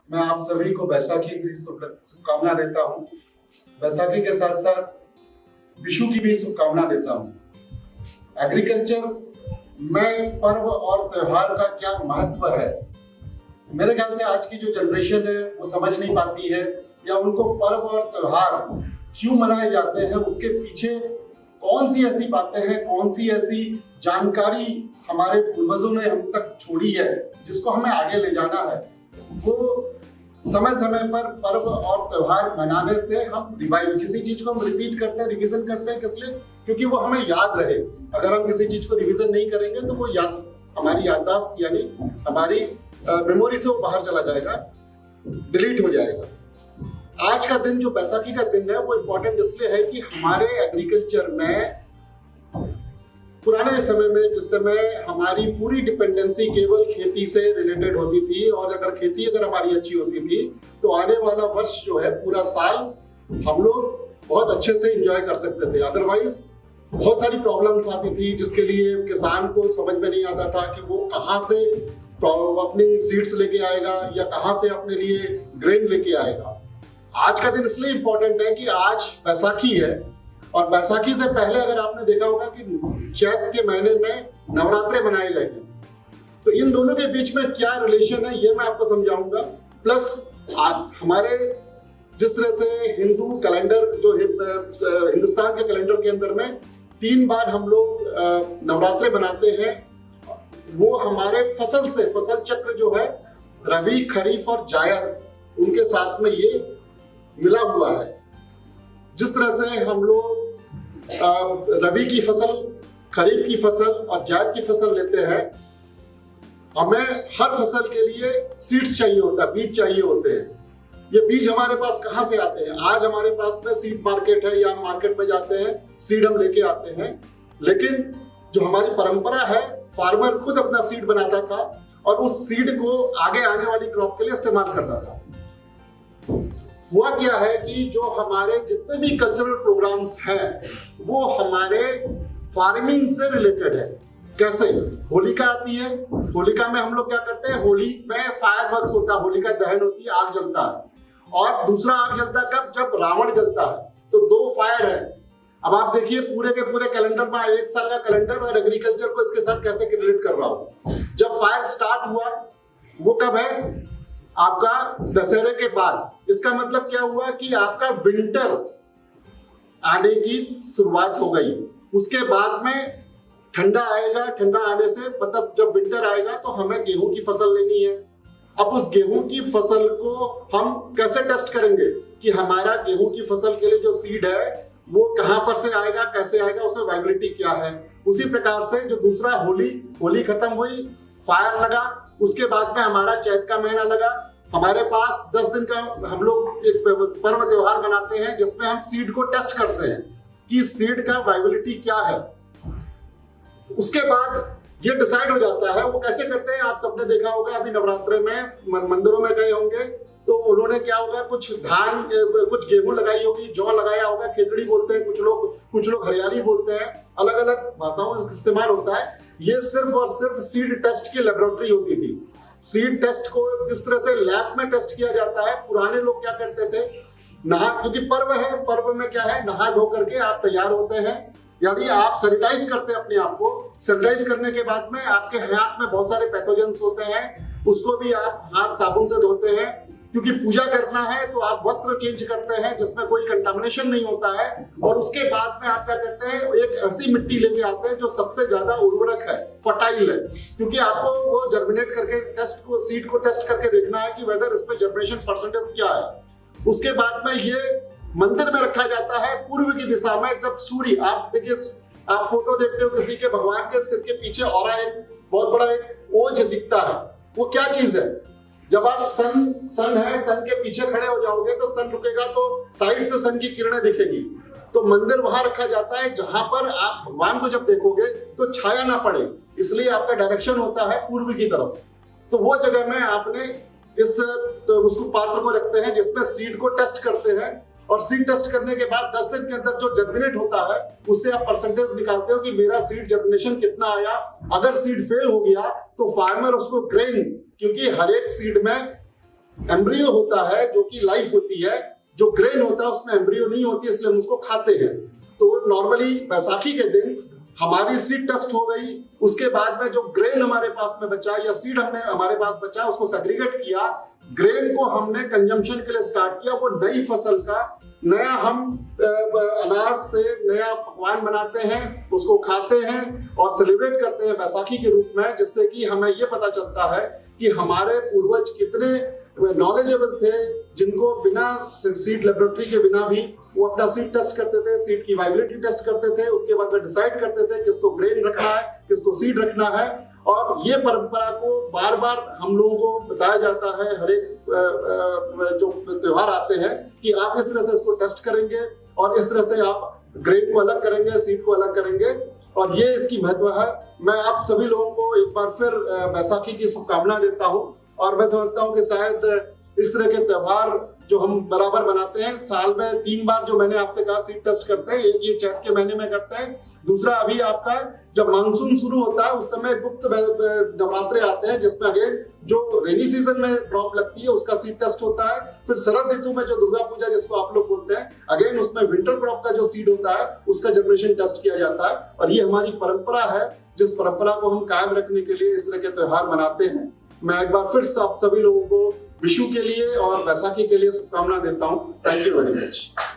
मैं आप सभी को बैसाखी की शुभकामना देता हूँ। बैसाखी के साथ साथ विशु की भी शुभकामना देता हूँ। एग्रीकल्चर में पर्व और त्योहार का क्या महत्व है, मेरे ख्याल से आज की जो जनरेशन है वो समझ नहीं पाती है, या उनको पर्व और त्योहार क्यों मनाए जाते हैं, उसके पीछे कौन सी ऐसी बातें हैं, कौन सी ऐसी जानकारी हमारे पूर्वजों ने हम तक छोड़ी है जिसको हमें आगे ले जाना है। वो समय समय पर पर्व और त्योहार मनाने से हम किसी चीज को हम रिपीट करते हैं, रिवीजन करते हैं। किस लिए? क्योंकि वो हमें याद रहे। अगर हम किसी चीज को रिवीजन नहीं करेंगे तो वो हमारी याददाश्त यानी हमारी मेमोरी से वो बाहर चला जाएगा, डिलीट हो जाएगा। आज का दिन जो बैसाखी का दिन है वो इम्पोर्टेंट इसलिए है कि हमारे एग्रीकल्चर में पुराने समय में, जिस समय हमारी पूरी डिपेंडेंसी केवल खेती से रिलेटेड होती थी, और अगर खेती हमारी अच्छी होती थी तो आने वाला वर्ष जो है पूरा साल हम लोग बहुत अच्छे से एंजॉय कर सकते थे। अदरवाइज बहुत सारी प्रॉब्लम्स आती थी जिसके लिए किसान को समझ में नहीं आता था कि वो कहाँ से अपनी सीड्स लेके आएगा या कहाँ से अपने लिए ग्रेन लेके आएगा। आज का दिन इसलिए इम्पोर्टेंट है कि आज बैसाखी है, और बैसाखी से पहले अगर आपने देखा होगा कि चैत के महीने में नवरात्रे मनाए गए हैं। तो इन दोनों के बीच में क्या रिलेशन है ये मैं आपको समझाऊंगा। प्लस हमारे जिस तरह से हिंदू कैलेंडर जो हिंदुस्तान के कैलेंडर के अंदर में 3 बार हम लोग नवरात्रे मनाते हैं, वो हमारे फसल चक्र जो है रबी, खरीफ और जायद, उनके साथ में ये मिला हुआ है। जिस तरह से हम लोग रबी की फसल, खरीफ की फसल और जायद की फसल लेते हैं, हमें हर फसल के लिए सीड्स चाहिए होता है, बीज चाहिए होते हैं। ये बीज हमारे पास कहाँ से आते हैं? आज हमारे पास में सीड मार्केट है, या मार्केट में जाते हैं, सीड हम लेके आते हैं। लेकिन जो हमारी परंपरा है, फार्मर खुद अपना सीड बनाता था और उस सीड को आगे आने वाली क्रॉप के लिए इस्तेमाल करता था। हुआ क्या है कि जो हमारे जितने भी कल्चरल प्रोग्राम्स हैं वो हमारे फार्मिंग से रिलेटेड है। कैसे? होलिका आती है, होलिका में हम लोग क्या करते हैं, होली में फायर वर्क्स होता है, होलिका दहन होती है, आग जलता है। और दूसरा आग जलता है कब? जब रावण जलता है। तो 2 फायर है। अब आप देखिए पूरे के पूरे कैलेंडर में 1 साल का कैलेंडर और एग्रीकल्चर को इसके साथ कैसे रिलेट कर रहा हूं। जब फायर स्टार्ट हुआ वो कब है? आपका दशहरे के बाद। इसका मतलब क्या हुआ कि आपका विंटर आने की शुरुआत हो गई। उसके बाद में ठंडा आएगा, ठंडा आने से मतलब जब विंटर आएगा तो हमें गेहूं की फसल लेनी है। अब उस गेहूं की फसल को हम कैसे टेस्ट करेंगे कि हमारा गेहूं की फसल के लिए जो सीड है वो कहां पर से आएगा, कैसे आएगा, उसमें वाइबिलिटी क्या है। उसी प्रकार से जो दूसरा होली खत्म हुई, फायर लगा, उसके बाद में हमारा चैत का महीना लगा। हमारे पास 10 दिन का हम लोग एक पर्व त्योहार बनाते हैं जिसमें हम सीड को टेस्ट करते हैं कि सीड का वाइबिलिटी क्या है। उसके बाद ये डिसाइड हो जाता है। वो कैसे करते हैं? आप सबने देखा होगा, अभी नवरात्रे में मंदिरों में गए होंगे तो उन्होंने क्या होगा, कुछ धान, कुछ गेहूं लगाई होगी, जौ लगाया होगा, खेतड़ी बोलते हैं कुछ लोग हरियाली बोलते हैं, अलग अलग भाषाओं में इस्तेमाल होता है। ये सिर्फ और सिर्फ सीड टेस्ट की लेबोरेटरी होती थी। सीड टेस्ट को किस तरह से लैब में टेस्ट किया जाता है, पुराने लोग क्या करते थे, क्योंकि पर्व है, पर्व में क्या है, नहा धो करके आप तैयार होते हैं, यानी आप सैनिटाइज करते हैं अपने आप को। सैनिटाइज करने के बाद में आपके हाथ में बहुत सारे पैथोजेंस होते हैं, उसको भी आप हाथ साबुन से धोते हैं। क्योंकि पूजा करना है तो आप वस्त्र चेंज करते हैं जिसमें कोई कंटामिनेशन नहीं होता है। और उसके बाद में आप क्या करते हैं, एक ऐसी मिट्टी लेके आते हैं जो सबसे ज्यादा उर्वरक है, फर्टाइल है। क्योंकि आपको वो जर्मिनेट करके सीड को टेस्ट करके देखना है कि वेदर इसमें जर्मिनेशन परसेंटेज क्या है। उसके बाद में ये मंदिर में रखा जाता है पूर्व की दिशा में। जब सूर्य, आप देखिए, आप फोटो देखते हो किसी के, भगवान के सिर के पीछे और एक बहुत बड़ा एक ओझ दिखता है। वो क्या चीज है? जब आप सन है, सन के पीछे खड़े हो जाओगे तो सन रुकेगा तो साइड से सन की किरणें दिखेगी। तो मंदिर वहां रखा जाता है जहां पर आप भगवान को जब देखोगे तो छाया ना पड़े, इसलिए आपका डायरेक्शन होता है पूर्व की तरफ। तो वो जगह में आपने उसको पात्र को रखते हैं जिसमें सीड को टेस्ट करते हैं। और सीड टेस्ट करने के बाद 10 दिन के अंदर जो जर्मिनेट होता है उससे आप परसेंटेज निकालते हो कि मेरा सीड जर्मिनेशन कितना आया। अगर सीड फेल हो गया तो फार्मर उसको ग्रेन, क्योंकि हर एक सीड में एम्ब्रियो होता है जो कि लाइफ होती है, जो ग्रेन होता है उसमें एम्ब्रियो नहीं होती, इसलिए हम उसको खाते हैं। तो नॉर्मली बैसाखी के दिन हमारी सीड टेस्ट हो गई, उसके बाद में जो ग्रेन हमारे पास में बचा या सीड हमने हमारे पास बचा उसको सेग्रीगेट किया, ग्रेन को हमने कंजम्पशन के लिए स्टार्ट किया। वो नई फसल का नया हम अनाज से नया पकवान बनाते हैं, उसको खाते हैं और सेलिब्रेट करते हैं बैसाखी के रूप में, जिससे कि हमें ये पता चलता है कि हमारे पूर्वज कितने नॉलेजेबल थे, जिनको बिना सीड लेबोरेटरी के बिना भी वो अपना सीड टेस्ट करते थे, सीड की वाइबिलिटी टेस्ट करते थे, उसके बाद में डिसाइड करते थे किसको ग्रेन रखना है, किसको सीड रखना है। और ये परंपरा को बार बार हम लोगों को बताया जाता है हर एक जो त्योहार आते हैं कि आप इस तरह से इसको टेस्ट करेंगे और इस तरह से आप ग्रेन को अलग करेंगे, सीड को अलग करेंगे, और ये इसकी महत्व है। मैं आप सभी लोगों को एक बार फिर बैसाखी की शुभकामना देता हूँ, और मैं समझता हूँ कि शायद इस तरह के त्योहार जो हम बराबर बनाते हैं, साल में 3 बार जो मैंने आपसे कहा सीड टेस्ट करते हैं, एक ये चैत के महीने में करते हैं, दूसरा अभी आपका जब मानसून शुरू होता है उस समय गुप्त नवरात्रे आते हैं, जिसमें अगेन जो रेनी सीजन में क्रॉप लगती है उसका सीड टेस्ट होता है। फिर शरद ऋतु में जो दुर्गा पूजा जिसको आप लोग बोलते हैं, अगेन उसमें विंटर क्रॉप का जो सीड होता है उसका जनरेशन टेस्ट किया जाता है। और ये हमारी परंपरा है, जिस परंपरा को हम कायम रखने के लिए इस तरह के त्योहार मनाते हैं। मैं एक बार फिर आप सभी लोगों को विशु के लिए और बैसाखी के लिए शुभकामना देता हूँ। Thank you very much.